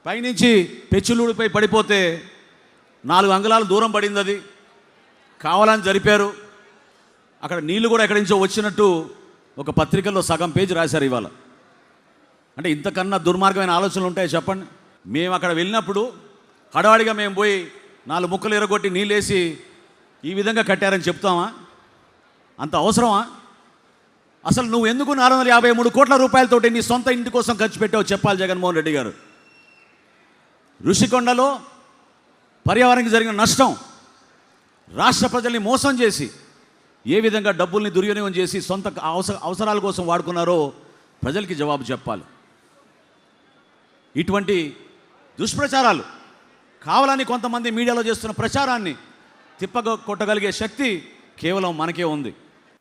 పైనుంచి పెచ్చులుడిపై పడిపోతే 4 అంగుళాలు దూరం పడింది, అది కావాలని జరిపారు. అక్కడ నీళ్లు కూడా ఎక్కడి నుంచో వచ్చినట్టు ఒక పత్రికల్లో సగం పేజీ రాశారు ఇవాళ. అంటే ఇంతకన్నా దుర్మార్గమైన ఆలోచనలు ఉంటాయి చెప్పండి? మేము అక్కడ వెళ్ళినప్పుడు హడావిడిగా మేము పోయి 4 ముక్కలు ఎరగొట్టి నీళ్ళేసి ఈ విధంగా కట్టారని చెప్తామా? అంత అవసరమా? అసలు నువ్వు ఎందుకు 453 కోట్ల రూపాయలతోటి నీ సొంత ఇంటి కోసం ఖర్చు పెట్టావు చెప్పాలి జగన్మోహన్ రెడ్డి గారు. ఋషికొండలో పర్యావరణానికి జరిగిన నష్టం, రాష్ట్ర ప్రజల్ని మోసం చేసి ఏ విధంగా డబ్బుల్ని దుర్వినియోగం చేసి సొంత అవసరాల కోసం వాడుకున్నారో ప్రజలకి జవాబు చెప్పాలి. ఇటువంటి దుష్ప్రచారాలు, కావాలని కొంతమంది మీడియాలో చేస్తున్న ప్రచారాన్ని తిప్పకొట్టగలిగే శక్తి కేవలం మనకే ఉంది.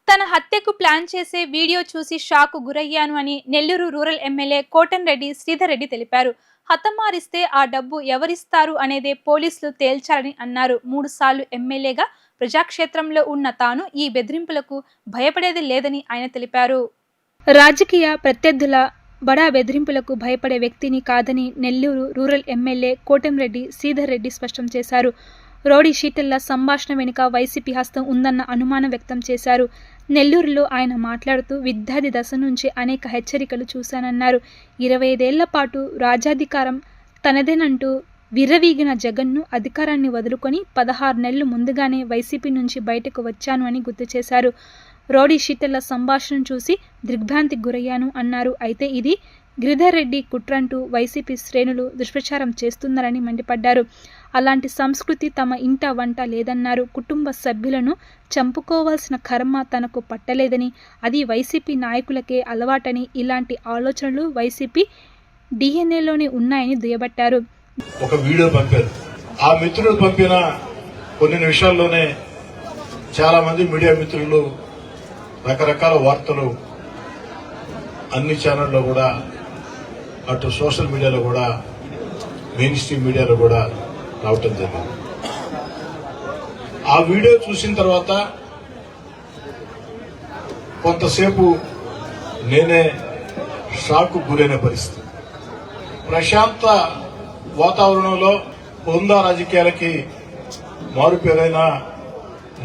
తన హత్యకు ప్లాన్ చేసే వీడియో చూసి షాకు గురయ్యాను అని నెల్లూరు రూరల్ ఎమ్మెల్యే కోటంరెడ్డి శ్రీధర్ రెడ్డి తెలిపారు. హతమారిస్తే ఆ డబ్బు ఎవరిస్తారు అనేదే పోలీసులు తేల్చాలని అన్నారు. 3 సార్లు ఎమ్మెల్యేగా ప్రజాక్షేత్రంలో ఉన్న తాను ఈ బెదిరింపులకు భయపడేది లేదని ఆయన తెలిపారు. రాజకీయ ప్రత్యర్థుల బడా బెదిరింపులకు భయపడే వ్యక్తిని కాదని నెల్లూరు రూరల్ ఎమ్మెల్యే కోటంరెడ్డి శ్రీధర్ రెడ్డి స్పష్టం చేశారు. రౌడీ షీటర్ల సంభాషణ వెనుక వైసీపీ హస్తం ఉందన్న అనుమానం వ్యక్తం చేశారు. నెల్లూరులో ఆయన మాట్లాడుతూ విద్యార్థి దశ నుంచి అనేక హెచ్చరికలు చూశానన్నారు. 25 ఏళ్ల పాటు రాజ్యాధికారం తనదేనంటూ విర్రవీగిన జగన్ను అధికారాన్ని వదులుకొని 16 నెలలు ముందుగానే వైసీపీ నుంచి బయటకు వచ్చాను అని గుర్తు చేశారు. రౌడీ షీటర్ల సంభాషణ చూసి దిగ్భ్రాంతికి గురయ్యాను అన్నారు. అయితే ఇది గిరిధర్ రెడ్డి కుట్రంటూ వైసీపీ శ్రేణులు దుష్ప్రచారం చేస్తున్నారని మండిపడ్డారు. అలాంటి సంస్కృతి తమ ఇంట వంట లేదన్నారు. కుటుంబ సభ్యులను చంపుకోవాల్సిన కర్మ తనకు పట్టలేదని, అది వైసీపీ నాయకులకే అలవాటని, ఇలాంటి ఆలోచనలు వైసీపీ డిఎన్ఏలోనే ఉన్నాయని దుయ్యబట్టారు. ఒక వీడియో పంపారు. ఆ మిత్రుడు పంపిన కొన్ని నిమిషాల్లోనే చాలా మంది మీడియా మిత్రులు రకరకాల వార్తలు అన్ని ఛానల్లో కూడా, అటు సోషల్ మీడియాలో కూడా, మెయిన్ స్ట్రీమ్ మీడియాలో కూడా రావటం జరిగింది. ఆ వీడియో చూసిన తర్వాత కొంతసేపు నేనే షాక్ గురైన పరిస్థితి. ప్రశాంత వాతావరణంలో హోందా రాజకీయాలకి మారుపేరైన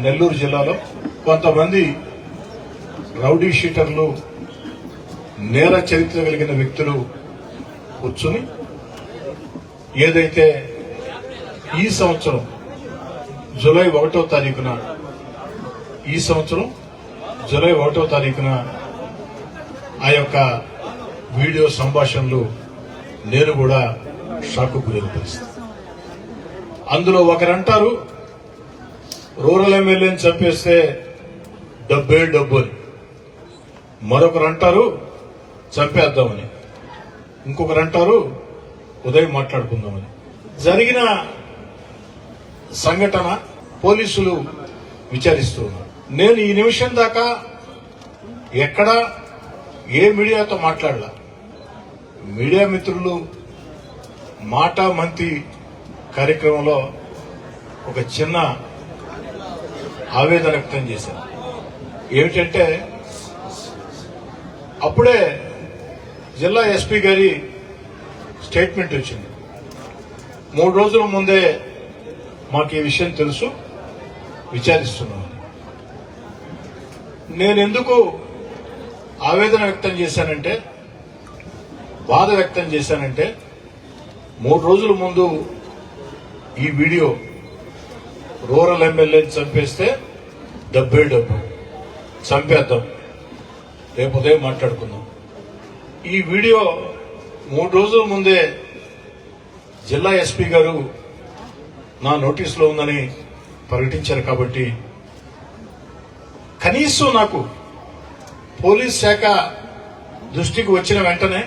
నెల్లూరు జిల్లాలో కొంతమంది రౌడీ షీటర్లు, నేర చరిత్ర కలిగిన వ్యక్తులు కూర్చుని ఏదైతే ఈ సంవత్సరం జూలై 1వ తారీఖున ఆ యొక్క వీడియో సంభాషణలు నేను కూడా షాకు గురైన పరిస్థితి. అందులో ఒకరంటారు రూరల్ ఎమ్మెల్యేని చంపేస్తే డబ్బే డబ్బు అని, మరొకరు అంటారు చంపేద్దామని, ఇంకొకరు అంటారు ఉదయం మాట్లాడుకుందామని. జరిగిన సంఘటన పోలీసులు విచారిస్తూ ఉన్నారు. నేను ఈ నిమిషం దాకా ఎక్కడ ఏ మీడియాతో మాట్లాడలా. మీడియా మిత్రులు మాట మంతి కార్యక్రమంలో ఒక చిన్న ఆవేదన వ్యక్తం చేశారు. ఏమిటంటే అప్పుడే జిల్లా ఎస్పీ గారి స్టేట్మెంట్ వచ్చింది. 3 రోజుల ముందే మాకు ఈ విషయం తెలుసు, విచారిస్తున్నాం. నేను ఎందుకు ఆవేదన వ్యక్తం చేశానంటే, బాధ వ్యక్తం చేశానంటే, 3 రోజుల ముందు ఈ వీడియో రూరల్ ఎమ్మెల్యేని చంపేస్తే డబ్బే డబ్బు, చంపేద్దాం, రేపు ఉదయం మాట్లాడుకుందాం. ఈ వీడియో 3 రోజుల ముందే జిల్లా ఎస్పీ గారు నా నోటీసులో ఉందని ప్రకటించారు. కాబట్టి కనీసం నాకు పోలీస్ శాఖ దృష్టికి వచ్చిన వెంటనే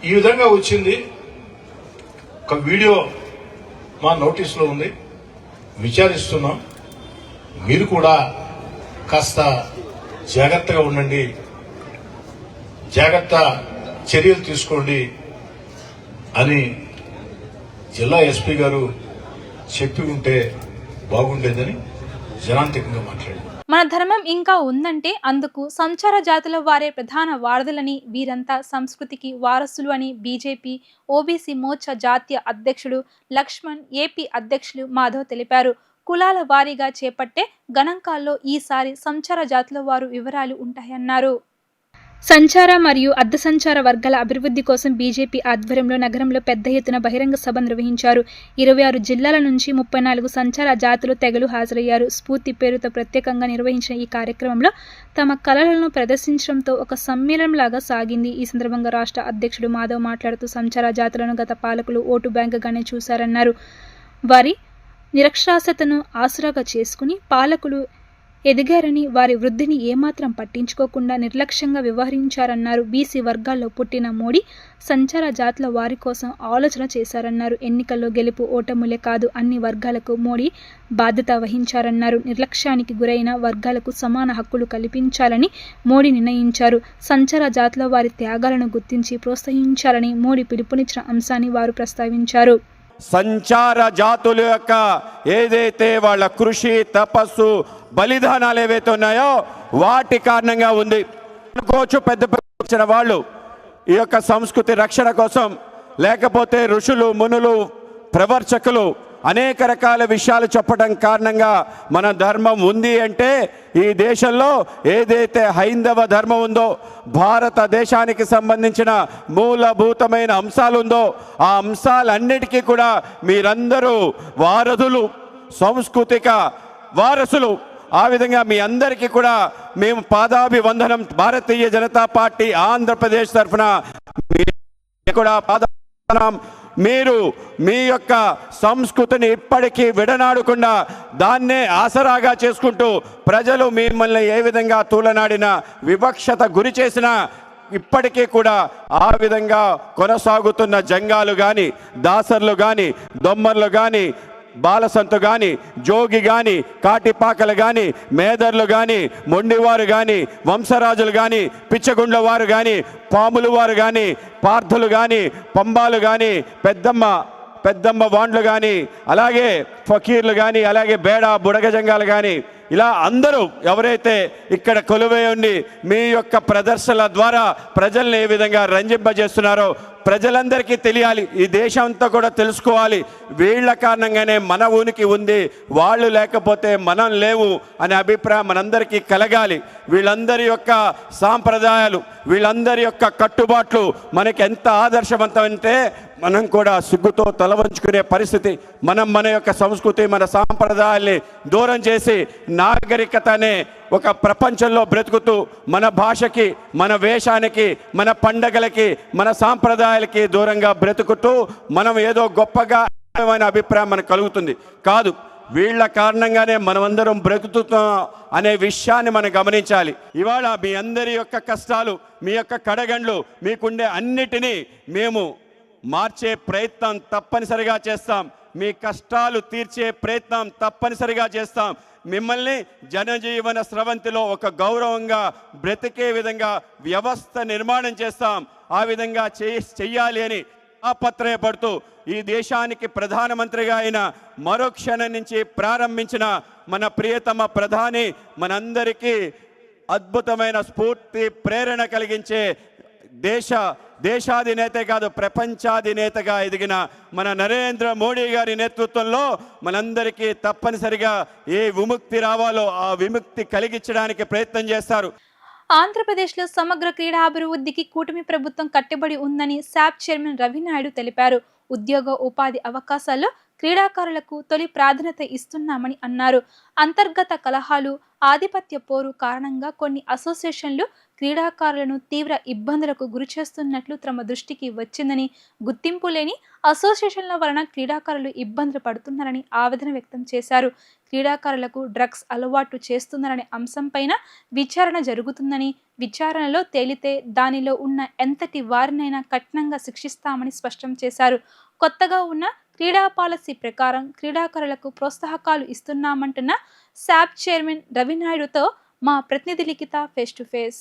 ఈ విధంగా వచ్చింది, ఒక వీడియో మా నోటీసులో ఉంది, విచారిస్తున్నాం, మీరు కూడా కాస్త జాగ్రత్తగా ఉండండి, జాగ్రత్త చర్యలు తీసుకోండి అని జిల్లా ఎస్పీ గారు చెప్పి ఉంటే బాగుండేదని జనాంతికంగా మాట్లాడారు. మన ధర్మం ఇంకా ఉందంటే అందుకు సంచార జాతుల వారే ప్రధాన వారధులని, వీరంతా సంస్కృతికి వారసులు అని బీజేపీ ఓబీసీ మోర్చా జాతీయ అధ్యక్షుడు లక్ష్మణ్, ఏపీ అధ్యక్షులు మాధవ్ తెలిపారు. కులాల వారీగా చేపట్టే గణాంకాల్లో ఈసారి సంచార జాతుల వారు వివరాలు ఉంటాయన్నారు. సంచార మరియు అర్ధ సంచార వర్గాల అభివృద్ధి కోసం బీజేపీ ఆధ్వర్యంలో నగరంలో పెద్ద ఎత్తున బహిరంగ సభ నిర్వహించారు. 26 జిల్లాల నుంచి 34 సంచార జాతులు తెగలు హాజరయ్యారు. స్ఫూర్తి పేరుతో ప్రత్యేకంగా నిర్వహించిన ఈ కార్యక్రమంలో తమ కళలను ప్రదర్శించడంతో ఒక సమ్మేళనంలాగా సాగింది. ఈ సందర్భంగా రాష్ట్ర అధ్యక్షుడు మాధవ్ మాట్లాడుతూ సంచార జాతులను గత పాలకులు ఓటు బ్యాంకుగానే చూశారన్నారు. వారి నిరక్షరాస్యతను ఆసరాగా చేసుకుని పాలకులు ఎదిగారని, వారి వృద్ధిని ఏమాత్రం పట్టించుకోకుండా నిర్లక్ష్యంగా వ్యవహరించారన్నారు. బీసీ వర్గాల్లో పుట్టిన మోడీ సంచార జాతుల వారి కోసం ఆలోచన చేశారన్నారు. ఎన్నికల్లో గెలుపు ఓటములే కాదు, అన్ని వర్గాలకు మోడీ బాధ్యత వహించారన్నారు. నిర్లక్ష్యానికి గురైన వర్గాలకు సమాన హక్కులు కల్పించాలని మోడీ నిర్ణయించారు. సంచార జాతుల వారి త్యాగాలను గుర్తించి ప్రోత్సహించాలని మోడీ పిలుపునిచ్చిన అంశాన్ని వారు ప్రస్తావించారు. సంచార జాతుల యొక్క ఏదైతే వాళ్ళ కృషి, తపస్సు, బలిదానాలు ఏవైతే ఉన్నాయో వాటి కారణంగా ఉంది అనుకోవచ్చు. పెద్ద వచ్చిన వాళ్ళు ఈ యొక్క సంస్కృతి రక్షణ కోసం, లేకపోతే ఋషులు, మునులు, ప్రవర్చకులు అనేక రకాల విషయాలు చెప్పడం కారణంగా మన ధర్మం ఉంది అంటే, ఈ దేశంలో ఏదైతే హైందవ ధర్మం ఉందో, భారతదేశానికి సంబంధించిన మూలభూతమైన అంశాలు ఉందో, ఆ అంశాలన్నిటికీ కూడా మీరందరూ వారధులు, సాంస్కృతిక వారసులు. ఆ విధంగా మీ అందరికీ కూడా మేము పాదాభివందనం, భారతీయ జనతా పార్టీ ఆంధ్రప్రదేశ్ తరఫున కూడా పాదాభివందనం. మీరు మీ యొక్క సంస్కృతిని ఇప్పటికీ విడనాడకుండా దాన్నే ఆసరాగా చేసుకుంటూ ప్రజలు మిమ్మల్ని ఏ విధంగా తూలనాడిన, వివక్షత గురి చేసిన, ఇప్పటికీ కూడా ఆ విధంగా కొనసాగుతున్న జంగాలు కానీ, దాసర్లు కానీ, దొమ్మర్లు కానీ, బాలసంతు కానీ, జోగి కానీ, కాటిపాకలు కానీ, మేదర్లు కానీ, మొండివారు కానీ, వంశరాజులు కానీ, పిచ్చగుండ్ల వారు కానీ, పాములు వారు కానీ, పార్థులు కానీ, పంబాలు కానీ, పెద్దమ్మ వాండ్లు కానీ, అలాగే ఫకీర్లు కానీ, అలాగే బేడ బుడగజంగాలు కానీ, ఇలా అందరూ ఎవరైతే ఇక్కడ కొలువై ఉండి మీ యొక్క ప్రదర్శనల ద్వారా ప్రజల్ని ఏ విధంగా రంజింపజేస్తున్నారో ప్రజలందరికీ తెలియాలి. ఈ దేశంతో కూడా తెలుసుకోవాలి. వీళ్ళ కారణంగానే మన ఉనికి ఉంది, వాళ్ళు లేకపోతే మనం లేవు అనే అభిప్రాయం మనందరికీ కలగాలి. వీళ్ళందరి యొక్క సాంప్రదాయాలు, వీళ్ళందరి యొక్క కట్టుబాట్లు మనకి ఎంత ఆదర్శవంతం అంటే మనం కూడా సిగ్గుతో తలవంచుకునే పరిస్థితి. మనం మన యొక్క సంస్కృతి, మన సాంప్రదాయాల్ని దూరం చేసి నాగరికతనే ఒక ప్రపంచంలో బ్రతుకుతూ మన భాషకి, మన వేషానికి, మన పండగలకి, మన సాంప్రదాయ సాంప్రదాయాలకి దూరంగా బ్రతుకుతూ మనం ఏదో గొప్పగా అనే అభిప్రాయం మనకు కలుగుతుంది. కాదు, వీళ్ళ కారణంగానే మనమందరం బ్రతుకుతున్నాం అనే విషయాన్ని మనం గమనించాలి. ఇవాళ మీ అందరి యొక్క కష్టాలు, మీ యొక్క కడగండ్లు, మీకుండే అన్నిటినీ మేము మార్చే ప్రయత్నం తప్పనిసరిగా చేస్తాం. మీ కష్టాలు తీర్చే ప్రయత్నం తప్పనిసరిగా చేస్తాం. మిమ్మల్ని జనజీవన స్రవంతిలో ఒక గౌరవంగా బ్రతికే విధంగా వ్యవస్థ నిర్మాణం చేస్తాం. ఆ విధంగా చెయ్యాలి అని ఆపత్రయపడుతూ ఈ దేశానికి ప్రధానమంత్రిగా అయిన మరో క్షణం నుంచి ప్రారంభించిన మన ప్రియతమ ప్రధాని మనందరికీ అద్భుతమైన స్ఫూర్తి ప్రేరణ కలిగించే దేశాధినేత కాదు, ప్రపంచాధినేతగా ఎదిగిన మన నరేంద్ర మోడీ గారి నేతృత్వంలో మనందరికీ తప్పనిసరిగా ఏ విముక్తి రావాలో ఆ విముక్తి కలిగించడానికి ప్రయత్నం చేస్తారు. ఆంధ్రప్రదేశ్లో సమగ్ర క్రీడా అభివృద్ధికి కూటమి ప్రభుత్వం కట్టుబడి ఉందని శాప్ చైర్మన్ రవినాయుడు తెలిపారు. ఉద్యోగ ఉపాధి అవకాశాల్లో క్రీడాకారులకు తొలి ప్రాధాన్యత ఇస్తున్నామని అన్నారు. అంతర్గత కలహాలు, ఆధిపత్య పోరు కారణంగా కొన్ని అసోసియేషన్లు క్రీడాకారులను తీవ్ర ఇబ్బందులకు గురిచేస్తున్నట్లు తమ దృష్టికి వచ్చిందని, గుర్తింపు లేని అసోసియేషన్ల వలన క్రీడాకారులు ఇబ్బందులు పడుతున్నారని ఆవేదన వ్యక్తం చేశారు. క్రీడాకారులకు డ్రగ్స్ అలవాటు చేస్తున్నారనే అంశంపైన విచారణ జరుగుతుందని, విచారణలో తేలితే దానిలో ఉన్న ఎంతటి వారినైనా కఠినంగా శిక్షిస్తామని స్పష్టం చేశారు. కొత్తగా ఉన్న క్రీడా పాలసీ ప్రకారం క్రీడాకారులకు ప్రోత్సాహకాలు ఇస్తున్నామంటున్న శాప్ చైర్మన్ రవినాయుడుతో మా ప్రతినిధి లిఖిత ఫేస్ టు ఫేస్.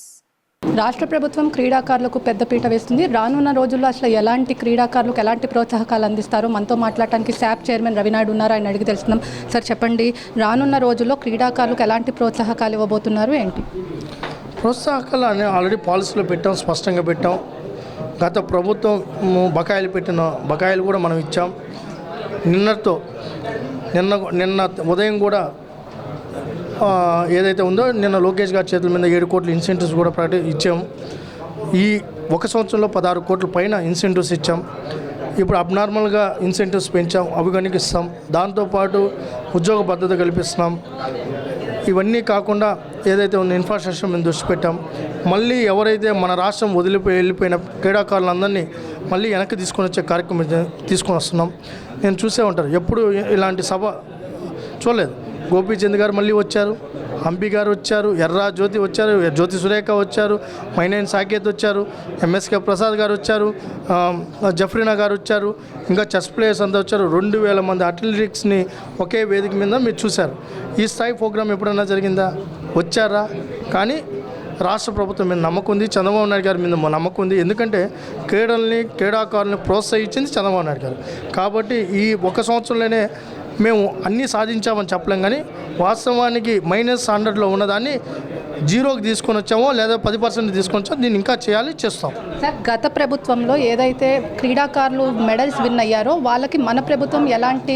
రాష్ట్ర ప్రభుత్వం క్రీడాకారులకు పెద్దపీట వేస్తుంది. రానున్న రోజుల్లో అసలు ఎలాంటి క్రీడాకారులకు ఎలాంటి ప్రోత్సాహకాలు అందిస్తారో మనతో మాట్లాడటానికి శాప్ చైర్మన్ రవినాయుడు ఉన్నారు. ఆయన అడిగి తెలుస్తున్నాం. సార్ చెప్పండి, రానున్న రోజుల్లో క్రీడాకారులకు ఎలాంటి ప్రోత్సాహకాలు ఇవ్వబోతున్నారు, ఏంటి? ప్రోత్సాహకాలు అని ఆల్రెడీ పాలసీలో పెట్టాం, స్పష్టంగా పెట్టాం. గత ప్రభుత్వం బకాయిలు పెట్టిన బకాయిలు కూడా మనం ఇచ్చాం. నిన్న ఉదయం కూడా ఏదైతే ఉందో నిన్న లోకేష్ గారి చేతుల మీద 7 కోట్ల ఇన్సెంటివ్స్ కూడా ఇచ్చాం. ఈ ఒక సంవత్సరంలో 16 కోట్ల పైన ఇన్సెంటివ్స్ ఇచ్చాం. ఇప్పుడు అబ్నార్మల్గా ఇన్సెంటివ్స్ పెంచాం, అవి కనిపిస్తాం. దాంతోపాటు ఉద్యోగ భద్రత కల్పిస్తున్నాం. ఇవన్నీ కాకుండా ఏదైతే ఉన్న ఇన్ఫ్రాస్ట్రక్చర్ మీద దృష్టి పెట్టాం. మళ్ళీ ఎవరైతే మన రాష్ట్రం వెళ్ళిపోయిన క్రీడాకారులందరినీ మళ్ళీ వెనక్కి తీసుకొని వచ్చే కార్యక్రమం తీసుకొని వస్తున్నాం. నేను చూసే ఉంటారు, ఎప్పుడు ఇలాంటి సభ చూడలేదు. గోపీచంద్ గారు మళ్ళీ వచ్చారు, హంపి గారు వచ్చారు, ఎర్రా జ్యోతి వచ్చారు, జ్యోతి సురేఖ వచ్చారు, మైనేని సాకేత్ వచ్చారు, ఎంఎస్కే ప్రసాద్ గారు వచ్చారు, జఫ్రీనా గారు వచ్చారు, ఇంకా చెస్ ప్లేయర్స్ అంతా వచ్చారు. 2000 మంది అథ్లెటిక్స్ని ఒకే వేదిక మీద మీరు చూశారు. ఈ స్థాయి ప్రోగ్రాం ఎప్పుడైనా జరిగిందా? వచ్చారా? కానీ రాష్ట్ర ప్రభుత్వం మీద నమ్మకం ఉంది, చంద్రబాబు నాయుడు గారి మీద నమ్మకం ఉంది. ఎందుకంటే క్రీడాకారుల్ని ప్రోత్సహించింది చంద్రబాబు నాయుడు గారు. కాబట్టి ఈ ఒక సంవత్సరంలోనే మేము అన్నీ సాధించామని చెప్పలేం, కానీ వాస్తవానికి -100లో ఉన్నదాన్ని 0కి తీసుకొని వచ్చామో లేదా 10% తీసుకొని వచ్చామో దీన్ని ఇంకా చేస్తాం. సార్, గత ప్రభుత్వంలో ఏదైతే క్రీడాకారులు మెడల్స్ విన్ అయ్యారో వాళ్ళకి మన ప్రభుత్వం ఎలాంటి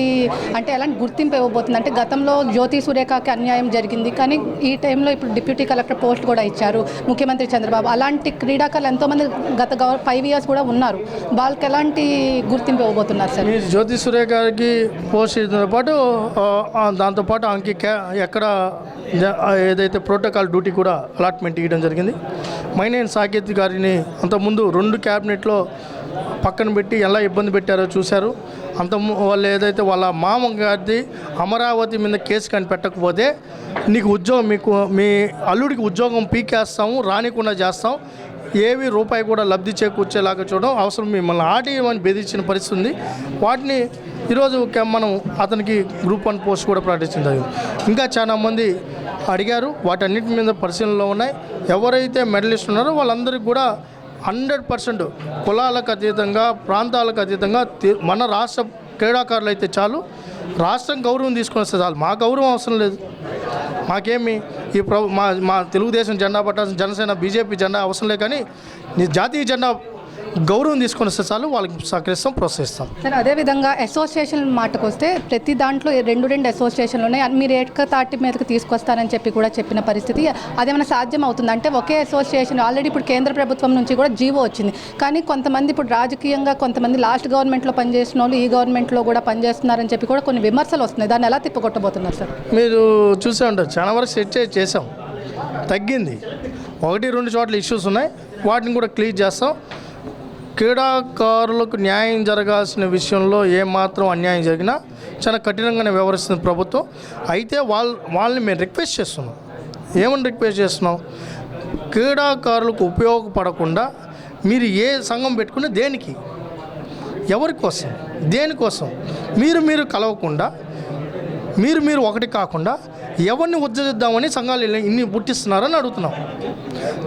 గుర్తింపు ఇవ్వబోతుంది? అంటే గతంలో జ్యోతి సురేఖకి అన్యాయం జరిగింది, కానీ ఈ టైంలో ఇప్పుడు డిప్యూటీ కలెక్టర్ పోస్ట్ కూడా ఇచ్చారు ముఖ్యమంత్రి చంద్రబాబు. అలాంటి క్రీడాకారులు ఎంతోమంది గత 5 years కూడా ఉన్నారు. వాళ్ళకి ఎలాంటి గుర్తింపు ఇవ్వబోతున్నారు సార్? జ్యోతి సురేఖకి పోస్ట్ ఇచ్చిన పాటు దాంతోపాటు ఆమెకి ఎక్కడ ఏదైతే ప్రోటోకాల్ డ్యూటీ కూడా అలాట్మెంట్ ఇవ్వడం జరిగింది. మైనేని సాకేత్ గారిని అంతకుముందు 2 క్యాబినెట్లో పక్కన పెట్టి ఎలా ఇబ్బంది పెట్టారో చూశారు. వాళ్ళు ఏదైతే వాళ్ళ మామ గారిది అమరావతి మీద కేసు కానీ పెట్టకపోతే నీకు ఉద్యోగం, మీ అల్లుడికి ఉద్యోగం పీకేస్తాము, రానికుండా చేస్తాం, ఏవి రూపాయి కూడా లబ్ధి చేకూర్చేలాగా చూడడం అవసరం, మిమ్మల్ని ఆడియమని బెదిరించిన పరిస్థితి ఉంది. వాటిని ఈరోజు మనం అతనికి గ్రూప్ 1 పోస్ట్ కూడా ప్రకటించింది. ఇంకా చాలామంది అడిగారు, వాటన్నిటి మీద పరిశీలనలో ఉన్నాయి. ఎవరైతే మెడలిస్ట్ ఉన్నారో వాళ్ళందరికీ కూడా 100% కులాలకు అతీతంగా, ప్రాంతాలకు అతీతంగా మన రాష్ట్ర క్రీడాకారులు అయితే చాలు, రాష్ట్రం గౌరవం తీసుకొని వస్తే చాలు. మా గౌరవం అవసరం లేదు. మాకేమి ఈ మా తెలుగుదేశం జెండా పట్టాల్సిన జనసేన బీజేపీ జెండా అవసరం లేదు, కానీ జాతీయ జెండా గౌరవం తీసుకొని వస్తే చాలు, వాళ్ళకి సహకరిస్తాం, ప్రోత్సహిస్తాం. సార్, అదేవిధంగా అసోసియేషన్ మాటకు వస్తే ప్రతి దాంట్లో 2 అసోసియేషన్లు ఉన్నాయి. మీరు ఏకతాటి మీదకి తీసుకొస్తారని కూడా చెప్పిన పరిస్థితి, అదేమైనా సాధ్యం అవుతుంది? అంటే ఒకే అసోసియేషన్ ఆల్రెడీ ఇప్పుడు కేంద్ర ప్రభుత్వం నుంచి కూడా జీవో వచ్చింది, కానీ కొంతమంది ఇప్పుడు రాజకీయంగా కొంతమంది లాస్ట్ గవర్నమెంట్లో పనిచేసిన వాళ్ళు ఈ గవర్నమెంట్లో కూడా పనిచేస్తున్నారని కూడా కొన్ని విమర్శలు వస్తున్నాయి. దాన్ని ఎలా తిప్పకొట్టబోతున్నారు సార్? మీరు చూసే ఉంటారు, చాలా వరకు సెట్ చేసాం, తగ్గింది. 1-2 చోట్ల ఇష్యూస్ ఉన్నాయి, వాటిని కూడా క్లియర్ చేస్తాం. క్రీడాకారులకు న్యాయం జరగాల్సిన విషయంలో ఏమాత్రం అన్యాయం జరిగినా చాలా కఠినంగానే వ్యవహరిస్తుంది ప్రభుత్వం. అయితే వాళ్ళని మేము రిక్వెస్ట్ చేస్తున్నాం. ఏమని రిక్వెస్ట్ చేస్తున్నాం? క్రీడాకారులకు ఉపయోగపడకుండా మీరు ఏ సంఘం పెట్టుకుని దేనికి, ఎవరి కోసం, దేనికోసం మీరు కలవకుండా మీరు ఒకటి కాకుండా ఎవరిని ఉద్ధరిద్దామని సంఘాలు ఇన్ని పుట్టిస్తున్నారని అడుగుతున్నాం.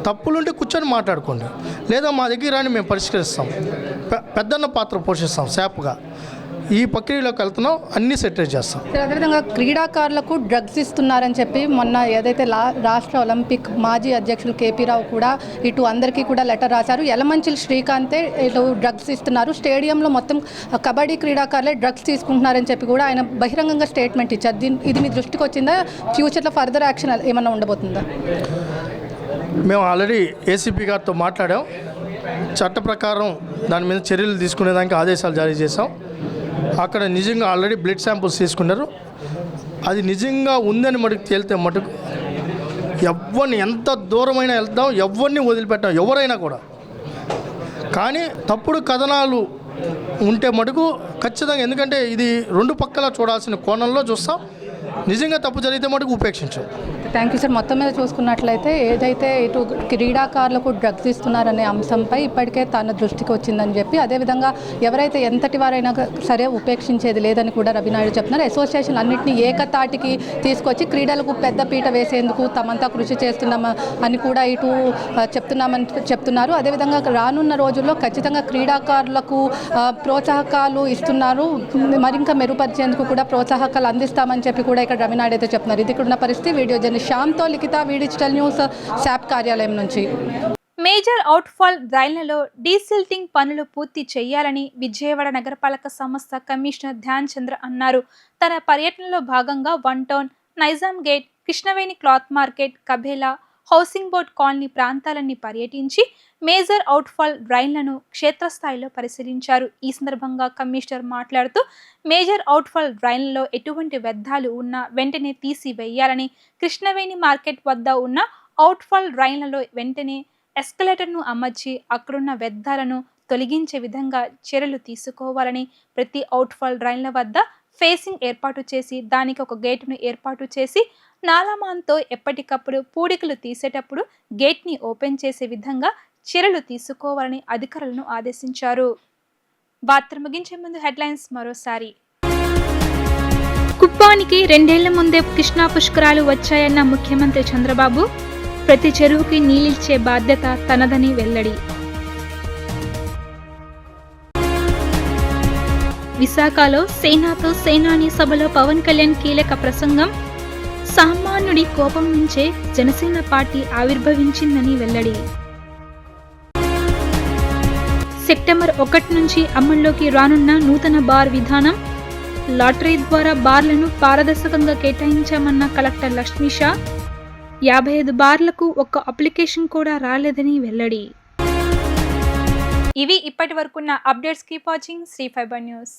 తప్పులుంటే కూర్చొని మాట్లాడుకోండి, లేదా మా దగ్గర రాని మేము పరిష్కరిస్తాం. పెద్దన్న పాత్ర పోషిస్తాం శాప్గా. ఈ ప్రక్రియలోకి వెళ్తున్నాం, అన్నీ సెటిల్ చేస్తాం. అదేవిధంగా క్రీడాకారులకు డ్రగ్స్ ఇస్తున్నారని చెప్పి మొన్న ఏదైతే రాష్ట్ర ఒలింపిక్ మాజీ అధ్యక్షులు కేపీ రావు కూడా ఇటు అందరికీ కూడా లెటర్ రాశారు. యలమంచిలి శ్రీకాంతే ఇటు డ్రగ్స్ ఇస్తున్నారు, స్టేడియంలో మొత్తం కబడ్డీ క్రీడాకారులే డ్రగ్స్ తీసుకుంటున్నారని చెప్పి కూడా ఆయన బహిరంగంగా స్టేట్మెంట్ ఇచ్చారు. ఇది మీ దృష్టికి వచ్చిందా? ఫ్యూచర్లో ఫర్దర్ యాక్షన్ ఏమన్నా ఉండబోతుందా? మేము ఆల్రెడీ ఏసీపీ గారితో మాట్లాడాం. చట్ట ప్రకారం దాని మీద చర్యలు తీసుకునేదానికి ఆదేశాలు జారీ చేశాం. అక్కడ నిజంగా ఆల్రెడీ బ్లడ్ శాంపుల్స్ తీసుకున్నారు. అది నిజంగా ఉందని మటుకు తేలితే మటుకు ఎవరిని ఎంత దూరమైనా వెళ్తాం, ఎవరిని వదిలిపెట్టాం, ఎవరైనా కూడా. కానీ తప్పుడు కథనాలు ఉంటే మటుకు ఖచ్చితంగా, ఎందుకంటే ఇది రెండు పక్కల చూడాల్సిన కోణంలో చూస్తాం. నిజంగా తప్పు జరిగితే మటుకు ఉపేక్షించాం. Thank you sir. మొత్తం మీద చూసుకున్నట్లయితే ఏదైతే ఇటు క్రీడాకారులకు డ్రగ్స్ ఇస్తున్నారనే అంశంపై ఇప్పటికే తన దృష్టికి వచ్చిందని చెప్పి, అదేవిధంగా ఎవరైతే ఎంతటి వారైనా సరే ఉపేక్షించేది లేదని కూడా రవినాయుడు చెప్తున్నారు. అసోసియేషన్ అన్నింటినీ ఏకతాటికి తీసుకొచ్చి క్రీడలకు పెద్ద పీట వేసేందుకు తమంతా కృషి చేస్తున్నామా అని కూడా ఇటు చెప్తున్నారు. అదేవిధంగా రానున్న రోజుల్లో ఖచ్చితంగా క్రీడాకారులకు ప్రోత్సాహకాలు ఇస్తున్నారు, మరింత మెరుగుపరిచేందుకు కూడా ప్రోత్సాహకాలు అందిస్తామని చెప్పి కూడా ఇక్కడ రవినాయుడు అయితే చెప్తున్నారు. ఇది ఇక్కడ పరిస్థితి. వీడియో జర్నలిస్ట్ శ్యామ్తో లిఖిత, డిజిటల్ న్యూస్, శాప్ కార్యాలయం నుంచి. మేజర్ అవుట్ఫాల్ రైళ్లలో డీసిల్టింగ్ పనులు పూర్తి చేయాలని విజయవాడ నగరపాలక సంస్థ కమిషనర్ ధ్యాన్ చంద్ర అన్నారు. తన పర్యటనలో భాగంగా one town, Nizam gate, Krishnaveni cloth market, Kabela, housing board colony ప్రాంతాలన్నీ పర్యటించి మేజర్ అవుట్ఫాల్ రైళ్లను క్షేత్రస్థాయిలో పరిశీలించారు. ఈ సందర్భంగా కమిషనర్ మాట్లాడుతూ మేజర్ అవుట్ఫాల్ రైళ్లలో ఎటువంటి వ్యర్థాలు ఉన్నా వెంటనే తీసివేయాలని, కృష్ణవేణి మార్కెట్ వద్ద ఉన్న అవుట్ఫాల్ రైళ్లలో వెంటనే ఎస్కలేటర్ను అమర్చి అక్కడున్న వ్యర్థాలను తొలగించే విధంగా చర్యలు తీసుకోవాలని, ప్రతి అవుట్ఫాల్ రైళ్ల వద్ద ఫేసింగ్ ఏర్పాటు చేసి దానికి ఒక గేటును ఏర్పాటు చేసి నాలామాన్తో ఎప్పటికప్పుడు పూడికలు తీసేటప్పుడు గేట్ని ఓపెన్ చేసే విధంగా చర్యలు తీసుకోవాలని అధికారులను ఆదేశించారు. వార్త ముగించే ముందు హెడ్లైన్స్ మరోసారి. కుప్పానికి 2 ఏళ్ల ముందే కృష్ణా పుష్కరాలు వచ్చాయన్న ముఖ్యమంత్రి చంద్రబాబు, ప్రతి చెరువుకి నీళ్ళిచ్చే బాధ్యత తనదని వెల్లడి. విశాఖలో సేనాతో సేనాని సభలో పవన్ కళ్యాణ్ కీలక ప్రసంగం, సామాన్యుడి కోపం నుంచే జనసేన పార్టీ ఆవిర్భవించిందని వెల్లడి. సెప్టెంబర్ 1 నుంచి అమల్లోకి రానున్న నూతన బార్ విధానం, లాటరీ ద్వారా బార్లను పారదర్శకంగా కేటాయించామన్న కలెక్టర్ లక్ష్మీషా, 55 బార్లకు ఒక్క అప్లికేషన్ కూడా రాలేదని వెల్లడి. ఇవి ఇప్పటి వరకున్న updates. Keep watching Sri fibre news.